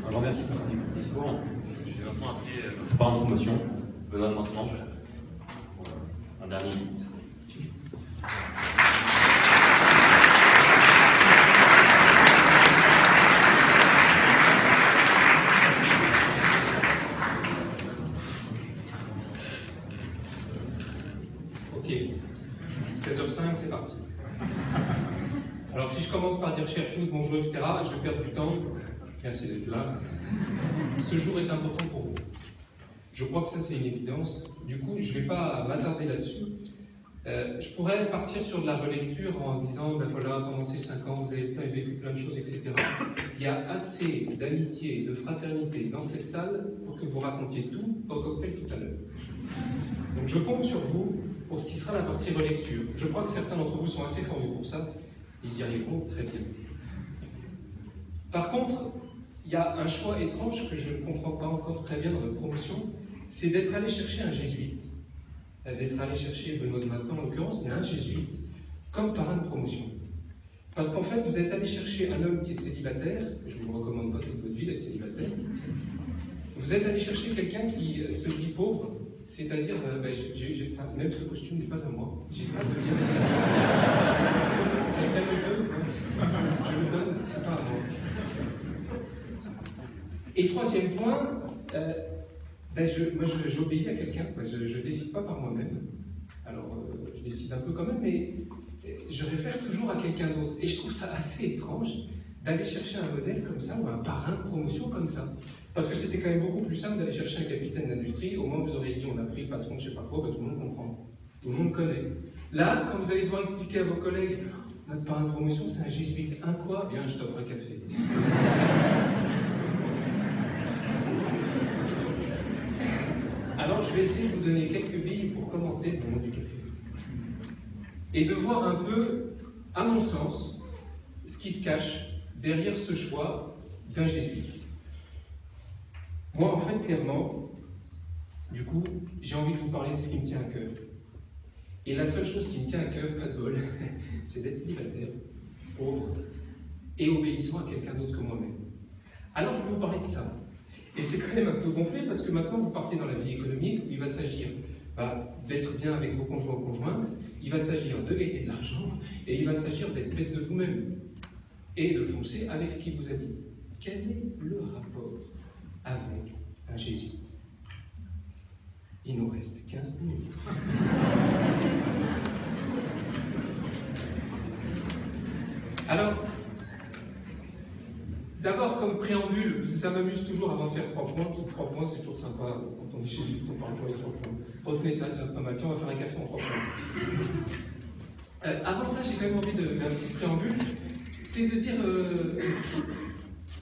Je vous remercie pour ce discours. Je vais maintenant appeler notre parrain de promotion, Benoît maintenant, pour un dernier discours. Ok, 16h05, c'est parti. Alors si je commence par dire chers tous, bonjour, etc., je vais perdre du temps. Merci d'être là. Ce jour est important pour vous. Je crois que ça c'est une évidence. Du coup, je ne vais pas m'attarder là-dessus. Je pourrais partir sur de la relecture en disant, ben voilà, pendant ces 5 ans, vous avez vécu plein de choses, etc. Il y a assez d'amitié et de fraternité dans cette salle pour que vous racontiez tout au cocktail tout à l'heure. Donc je compte sur vous pour ce qui sera la partie relecture. Je crois que certains d'entre vous sont assez formés pour ça. Ils y arriveront très bien. Par contre, il y a un choix étrange que je ne comprends pas encore très bien dans notre promotion, c'est d'être allé chercher un jésuite. D'être allé chercher Benoît de maintenant en l'occurrence, mais un jésuite, comme parrain de promotion. Parce qu'en fait, vous êtes allé chercher un homme qui est célibataire, je ne vous recommande pas toute votre vie d'être célibataire, vous êtes allé chercher quelqu'un qui se dit pauvre, c'est-à-dire, même ce costume n'est pas à moi, j'ai pas de lien. Quelqu'un le veut, je le donne, c'est pas à moi. Et troisième point, moi j'obéis à quelqu'un, je ne décide pas par moi-même. Alors, je décide un peu quand même, mais je réfère toujours à quelqu'un d'autre. Et je trouve ça assez étrange d'aller chercher un modèle comme ça, ou un parrain de promotion comme ça. Parce que c'était quand même beaucoup plus simple d'aller chercher un capitaine d'industrie. Au moins, vous auriez dit, on a pris le patron de je ne sais pas quoi, tout le monde comprend. Tout le monde connaît. Là, quand vous allez devoir expliquer à vos collègues, notre parrain de promotion, c'est un jésuite. Un quoi? Bien, je t'offre un café. Alors, je vais essayer de vous donner quelques billes pour commenter le moment du café. Et de voir un peu, à mon sens, ce qui se cache derrière ce choix d'un jésuite. Moi, en fait, clairement, du coup, j'ai envie de vous parler de ce qui me tient à cœur. Et la seule chose qui me tient à cœur, pas de bol, c'est d'être célibataire, pauvre, et obéissant à quelqu'un d'autre que moi-même. Alors, je vais vous parler de ça. Et c'est quand même un peu gonflé parce que maintenant vous partez dans la vie économique où il va s'agir d'être bien avec vos conjoints ou conjointes, il va s'agir de gagner de l'argent et il va s'agir d'être maître de vous-même et de foncer avec ce qui vous habite. Quel est le rapport avec un jésuite? Il nous reste 15 minutes. Alors, d'abord, comme préambule, ça m'amuse toujours avant de faire 3 points. 3 points, c'est toujours sympa. Quand on dit jésuite, on parle toujours des 3 points. Retenez ça, c'est pas mal. Tiens, on va faire un café en 3 points. Avant ça, j'ai quand même envie d'un petit préambule. C'est de dire,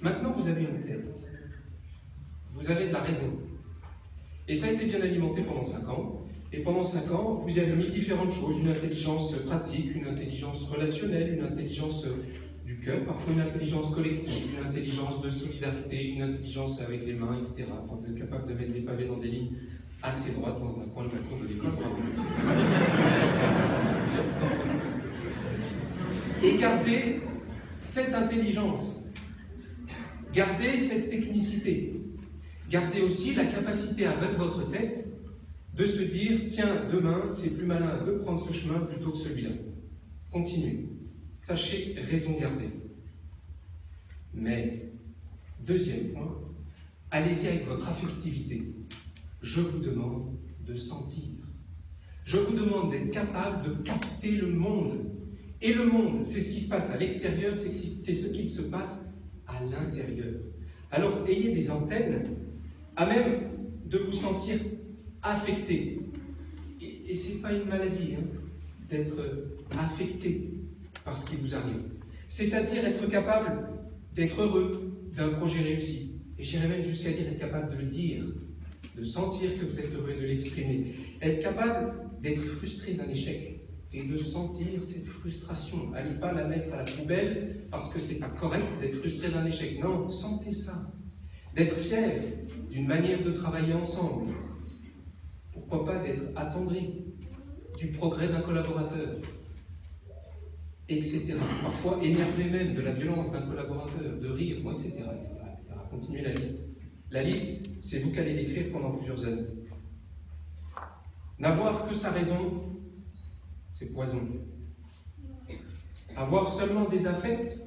maintenant vous avez une tête. Vous avez de la raison. Et ça a été bien alimenté pendant 5 ans. Et pendant 5 ans, vous avez mis différentes choses. Une intelligence pratique, une intelligence relationnelle, une intelligence du cœur, parfois une intelligence collective, une intelligence de solidarité, une intelligence avec les mains, etc. Enfin, vous êtes capable de mettre des pavés dans des lignes assez droites dans un coin de la cour de l'école. Bravo. Et gardez cette intelligence, gardez cette technicité, gardez aussi la capacité avec votre tête de se dire, tiens, demain, c'est plus malin de prendre ce chemin plutôt que celui-là. Continuez. Sachez raison garder. Mais, deuxième point, allez-y avec votre affectivité. Je vous demande de sentir. Je vous demande d'être capable de capter le monde. Et le monde, c'est ce qui se passe à l'extérieur, c'est ce qui se passe à l'intérieur. Alors, ayez des antennes à même de vous sentir affecté. Et ce n'est pas une maladie d'être affecté par ce qui vous arrive. C'est-à-dire être capable d'être heureux d'un projet réussi. Et j'irais même jusqu'à dire être capable de le dire, de sentir que vous êtes heureux et de l'exprimer. Être capable d'être frustré d'un échec et de sentir cette frustration. Allez pas la mettre à la poubelle parce que c'est pas correct d'être frustré d'un échec. Non, sentez ça. D'être fier d'une manière de travailler ensemble. Pourquoi pas d'être attendri du progrès d'un collaborateur, etc. Parfois énervé même de la violence d'un collaborateur, de rire, etc., etc., etc. continuer la liste. La liste, c'est vous qui allez l'écrire pendant plusieurs années. N'avoir que sa raison, c'est poison. Avoir seulement des affects,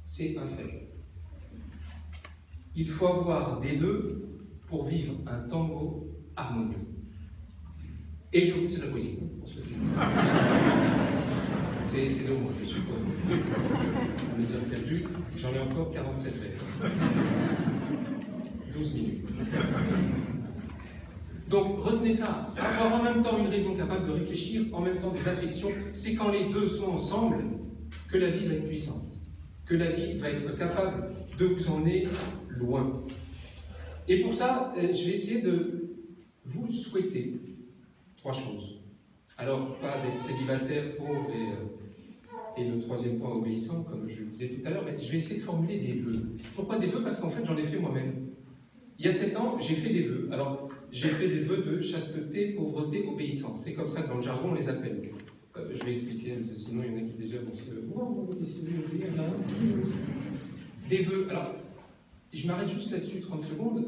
c'est infect. Il faut avoir des deux pour vivre un tango harmonieux. Et je vous c'est la poésie, pour ceux qui... C'est de moi, je suis pas. On les a perdus, j'en ai encore 47 vers. 12 minutes. Donc retenez ça, avoir en même temps une raison capable de réfléchir, en même temps des affections, c'est quand les deux sont ensemble que la vie va être puissante, que la vie va être capable de vous emmener loin. Et pour ça, je vais essayer de vous souhaiter 3 choses. Alors, pas d'être célibataire, pauvre et le troisième point, obéissant, comme je le disais tout à l'heure, mais je vais essayer de formuler des vœux. Pourquoi des vœux? Parce qu'en fait, j'en ai fait moi-même. Il y a 7 ans, j'ai fait des vœux. Alors, j'ai fait des vœux de chasteté, pauvreté, obéissance. C'est comme ça que dans le jargon, on les appelle. Je vais expliquer, parce que sinon, il y en a qui déjà vont se... Oh, qu'est-ce qu'il veut dire là? Des vœux. Alors, je m'arrête juste là-dessus 30 secondes.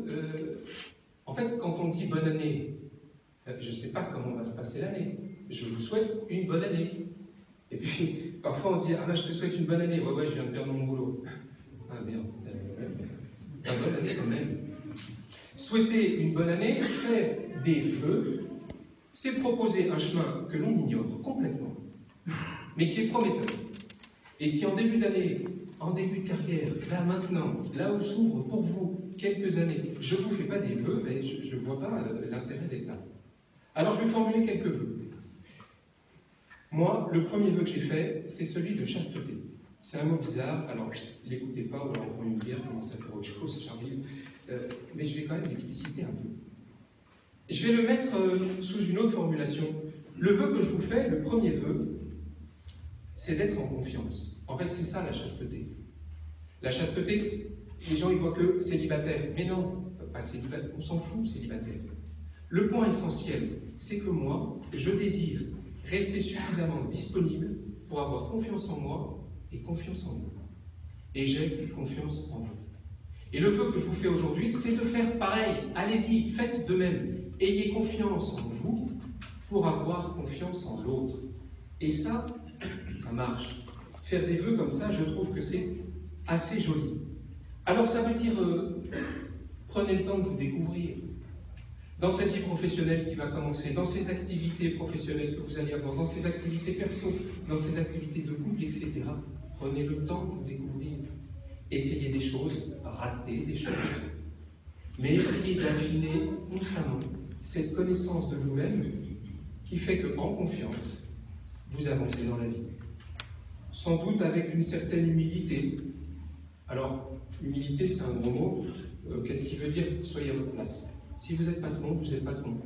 En fait, quand on dit bonne année, je ne sais pas comment va se passer l'année. Je vous souhaite une bonne année. Et puis, parfois on dit, ah ben je te souhaite une bonne année. Ouais, je viens de perdre mon boulot. Ah merde. Une bonne année quand même. Souhaiter une bonne année, faire des vœux, c'est proposer un chemin que l'on ignore complètement, mais qui est prometteur. Et si en début d'année, en début de carrière, là maintenant, là où s'ouvrent pour vous quelques années, je ne vous fais pas des vœux, ben, je ne vois pas l'intérêt d'être là. Alors je vais formuler quelques vœux. Moi, le premier vœu que j'ai fait, c'est celui de chasteté. C'est un mot bizarre, alors l'écoutez pas, ou alors on prend une bière, commence à faire autre chose, j'arrive. Mais je vais quand même l'expliciter un peu. Je vais le mettre sous une autre formulation. Le vœu que je vous fais, le premier vœu, c'est d'être en confiance. En fait, c'est ça la chasteté. La chasteté, les gens ils voient que célibataire. Mais non, pas célibataire, on s'en fout célibataire. Le point essentiel, c'est que moi, je désire rester suffisamment disponible pour avoir confiance en moi et confiance en vous. Et j'ai confiance en vous. Et le vœu que je vous fais aujourd'hui, c'est de faire pareil. Allez-y, faites de même. Ayez confiance en vous pour avoir confiance en l'autre. Et ça marche. Faire des vœux comme ça, je trouve que c'est assez joli. Alors ça veut dire, prenez le temps de vous découvrir. Dans cette vie professionnelle qui va commencer, dans ces activités professionnelles que vous allez avoir, dans ces activités perso, dans ces activités de couple, etc. Prenez le temps de vous découvrir. Essayez des choses, ratez des choses. Mais essayez d'affiner constamment cette connaissance de vous-même qui fait qu'en confiance, vous avancez dans la vie. Sans doute avec une certaine humilité. Alors, humilité, c'est un gros mot. Qu'est-ce qui veut dire? Soyez à votre place. Si vous êtes patron, vous êtes patron.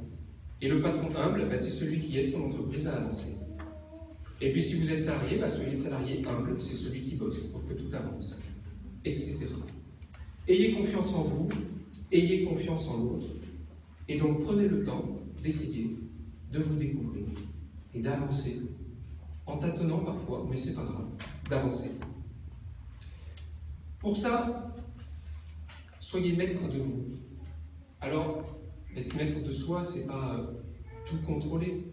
Et le patron humble, c'est celui qui aide son entreprise à avancer. Et puis si vous êtes salarié, soyez salarié humble, c'est celui qui bosse pour que tout avance, etc. Ayez confiance en vous, ayez confiance en l'autre, et donc prenez le temps d'essayer de vous découvrir et d'avancer, en tâtonnant parfois, mais c'est pas grave, d'avancer. Pour ça, soyez maître de vous. Alors, être maître de soi, c'est pas tout contrôler.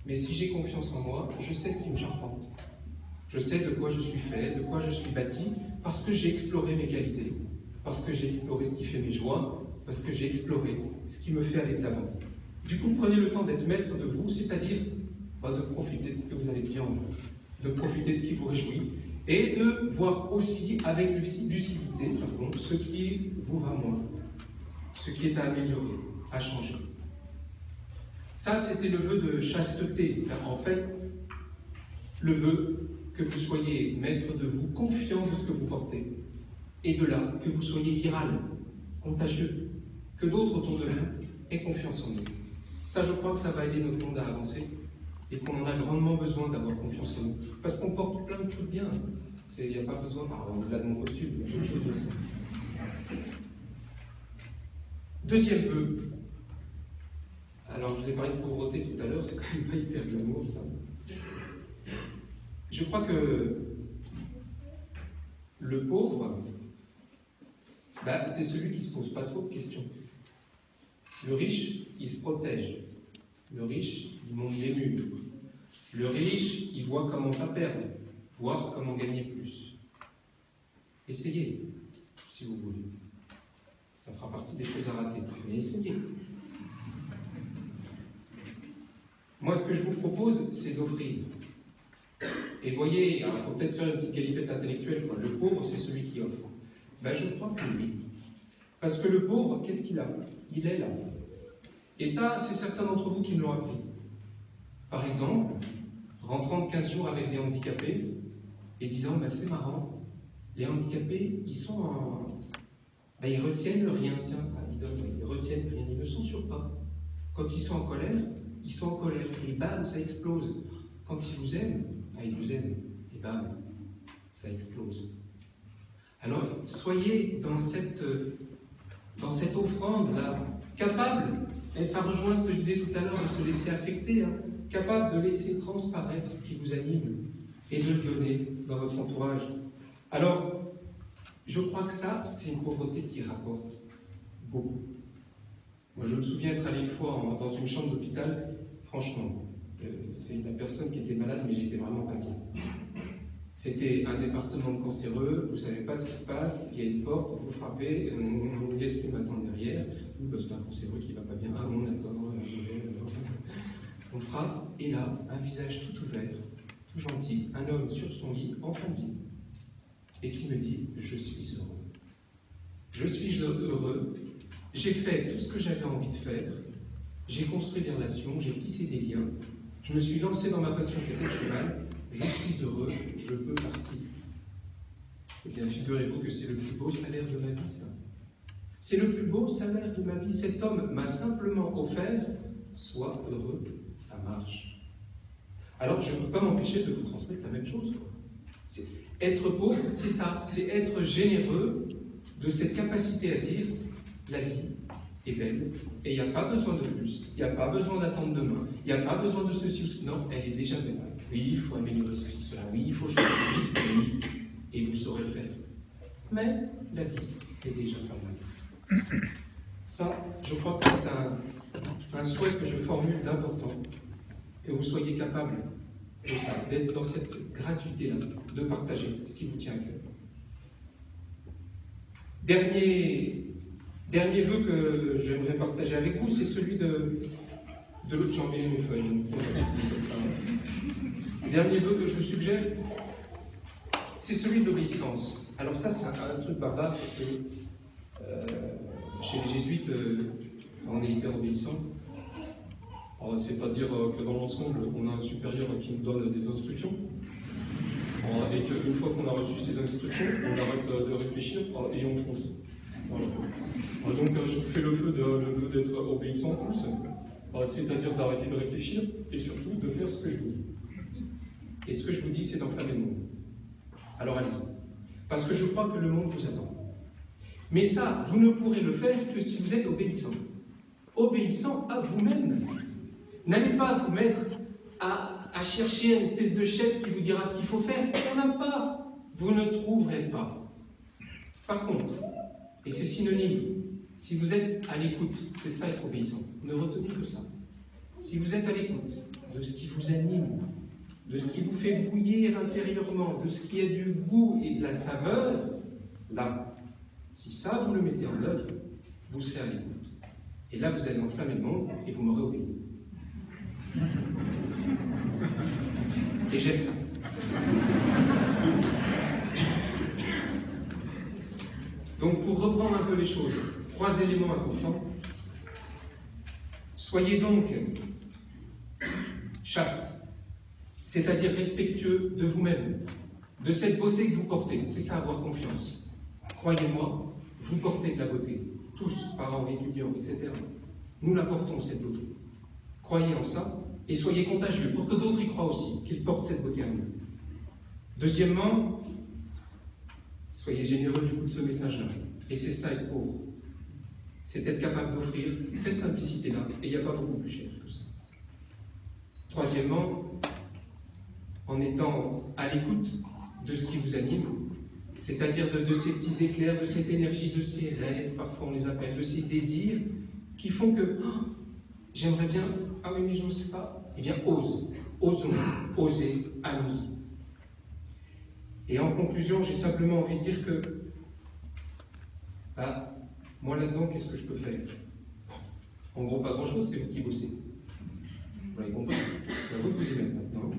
Mais si j'ai confiance en moi, je sais ce qui me charpente. Je sais de quoi je suis fait, de quoi je suis bâti, parce que j'ai exploré mes qualités, parce que j'ai exploré ce qui fait mes joies, parce que j'ai exploré ce qui me fait aller de l'avant. Du coup, prenez le temps d'être maître de vous, c'est-à-dire de profiter de ce que vous avez bien en vous, de profiter de ce qui vous réjouit, et de voir aussi avec lucidité ce qui vous va moins, ce qui est à améliorer, à changer. Ça, c'était le vœu de chasteté. En fait, le vœu que vous soyez maître de vous, confiant de ce que vous portez. Et de là, que vous soyez viral, contagieux, que d'autres autour de vous aient confiance en nous. Ça, je crois que ça va aider notre monde à avancer et qu'on en a grandement besoin d'avoir confiance en nous. Parce qu'on porte plein de trucs bien. Il n'y a pas besoin, au-delà de mon costume. Deuxième vœu. Alors, je vous ai parlé de pauvreté tout à l'heure, c'est quand même pas hyper glamour, ça. Je crois que le pauvre, C'est celui qui ne se pose pas trop de questions. Le riche, il se protège. Le riche, il monte des murs. Le riche, il voit comment pas perdre, voir comment gagner plus. Essayez, si vous voulez. Ça fera partie des choses à rater, mais essayez. Moi, ce que je vous propose, c'est d'offrir. Et voyez, il faut peut-être faire une petite galipette intellectuelle, quoi. Le pauvre, c'est celui qui offre. Je crois que oui. Parce que le pauvre, qu'est-ce qu'il a? Il est là. Et ça, c'est certains d'entre vous qui me l'ont appris. Par exemple, rentrant de 15 jours avec des handicapés et disant, c'est marrant, les handicapés, ils sont en... ils retiennent le rien, tiens, ils retiennent rien, ils ne censurent pas. Quand ils sont en colère, ils sont en colère, et bam, ça explose. Quand ils vous aiment, ils vous aiment, et bam, ça explose. Alors, soyez dans cette offrande-là, capable, et ça rejoint ce que je disais tout à l'heure, de se laisser affecter, capable de laisser transparaître ce qui vous anime et de le donner dans votre entourage. Alors, je crois que ça, c'est une pauvreté qui rapporte beaucoup. Moi, je me souviens être allé une fois dans une chambre d'hôpital, franchement, c'est la personne qui était malade, mais j'étais vraiment pas bien. C'était un département de cancéreux, vous ne savez pas ce qui se passe, il y a une porte, vous frappez, il y a ce qui m'attend derrière, c'est un cancéreux qui ne va pas bien, on attend, on frappe, et là, un visage tout ouvert, tout gentil, un homme sur son lit, en fin de vie, et qui me dit, je suis heureux. Je suis heureux, j'ai fait tout ce que j'avais envie de faire, j'ai construit des relations, j'ai tissé des liens, je me suis lancé dans ma passion qui était le cheval, je suis heureux, je peux partir. Eh bien, figurez-vous que c'est le plus beau salaire de ma vie, ça. C'est le plus beau salaire de ma vie. Cet homme m'a simplement offert, sois heureux, ça marche. Alors, je ne peux pas m'empêcher de vous transmettre la même chose. Être pauvre, c'est ça, c'est être généreux de cette capacité à dire, la vie est belle, et il n'y a pas besoin de plus, il n'y a pas besoin d'attendre demain, il n'y a pas besoin de ceci ou cela, non, elle est déjà belle. Oui, il faut améliorer ceci, cela, oui, il faut changer, oui, et vous saurez le faire. Mais la vie est déjà pas mal. Ça, je crois que c'est un souhait que je formule d'important, que vous soyez capable de ça, d'être dans cette gratuité-là, de partager ce qui vous tient à cœur. Dernier vœu que j'aimerais partager avec vous, c'est celui de l'autre. J'ai enlevé mes feuilles. Dernier vœu que je vous suggère, c'est celui de l'obéissance. Alors ça, c'est un truc barbare, parce que chez les jésuites, on est hyper obéissant. Alors, c'est pas dire que dans l'ensemble, on a un supérieur qui nous donne des instructions, et qu'une fois qu'on a reçu ces instructions, on arrête de réfléchir et on fonce. Voilà. Donc, je vous fais le vœu d'être obéissant tous, c'est-à-dire d'arrêter de réfléchir et surtout de faire ce que je vous dis. Et ce que je vous dis, c'est d'enflammer le monde. Alors allez-y. Parce que je crois que le monde vous attend. Mais ça, vous ne pourrez le faire que si vous êtes obéissant. Obéissant à vous-même. N'allez pas vous mettre à chercher une espèce de chef qui vous dira ce qu'il faut faire. Il n'y en a pas. Vous ne trouverez pas. Par contre, et c'est synonyme, si vous êtes à l'écoute, c'est ça être obéissant. Ne retenez que ça. Si vous êtes à l'écoute de ce qui vous anime, de ce qui vous fait bouillir intérieurement, de ce qui a du goût et de la saveur, là, si ça vous le mettez en œuvre, vous serez à l'écoute. Et là, vous allez enflammer le monde et vous m'aurez obéi. Et j'aime ça. Donc, pour reprendre un peu les choses, 3 éléments importants. Soyez donc chaste, c'est-à-dire respectueux de vous-même, de cette beauté que vous portez. C'est ça, avoir confiance. Croyez-moi, vous portez de la beauté. Tous, parents, étudiants, etc. Nous la portons, cette beauté. Croyez en ça et soyez contagieux pour que d'autres y croient aussi, qu'ils portent cette beauté en nous. Deuxièmement, soyez généreux du coup de ce message-là. Et c'est ça être pauvre. C'est être capable d'offrir cette simplicité-là. Et il n'y a pas beaucoup plus cher que ça. Troisièmement, en étant à l'écoute de ce qui vous anime, c'est-à-dire de ces petits éclairs, de cette énergie, de ces rêves, parfois on les appelle, de ces désirs, qui font que j'aimerais bien, ah oui mais je ne sais pas, eh bien osons, osez, allons-y. Et en conclusion, j'ai simplement envie de dire que, moi là-dedans, qu'est-ce que je peux faire? En gros, pas grand-chose, c'est vous qui bossez. Vous l'avez compris, c'est à vous de vous y mettre maintenant.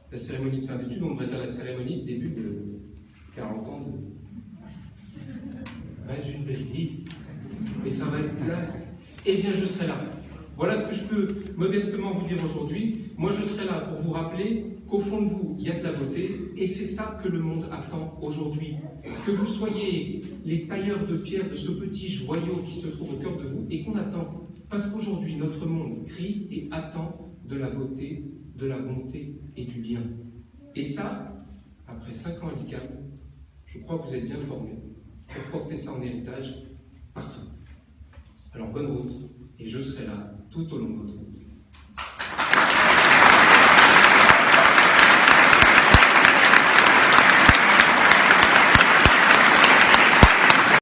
La cérémonie de fin d'études, on devrait dire la cérémonie de début de 40 ans d'une belle vie. Mais ça va être classe. Eh bien, je serai là. Voilà ce que je peux modestement vous dire aujourd'hui. Moi, je serai là pour vous rappeler qu'au fond de vous, il y a de la beauté, et c'est ça que le monde attend aujourd'hui. Que vous soyez les tailleurs de pierre de ce petit joyau qui se trouve au cœur de vous, et qu'on attend. Parce qu'aujourd'hui, notre monde crie et attend de la beauté, de la bonté et du bien. Et ça, après 5 ans à l'ICAM, je crois que vous êtes bien formés pour porter ça en héritage partout. Alors bonne route, et je serai là tout au long de votre route.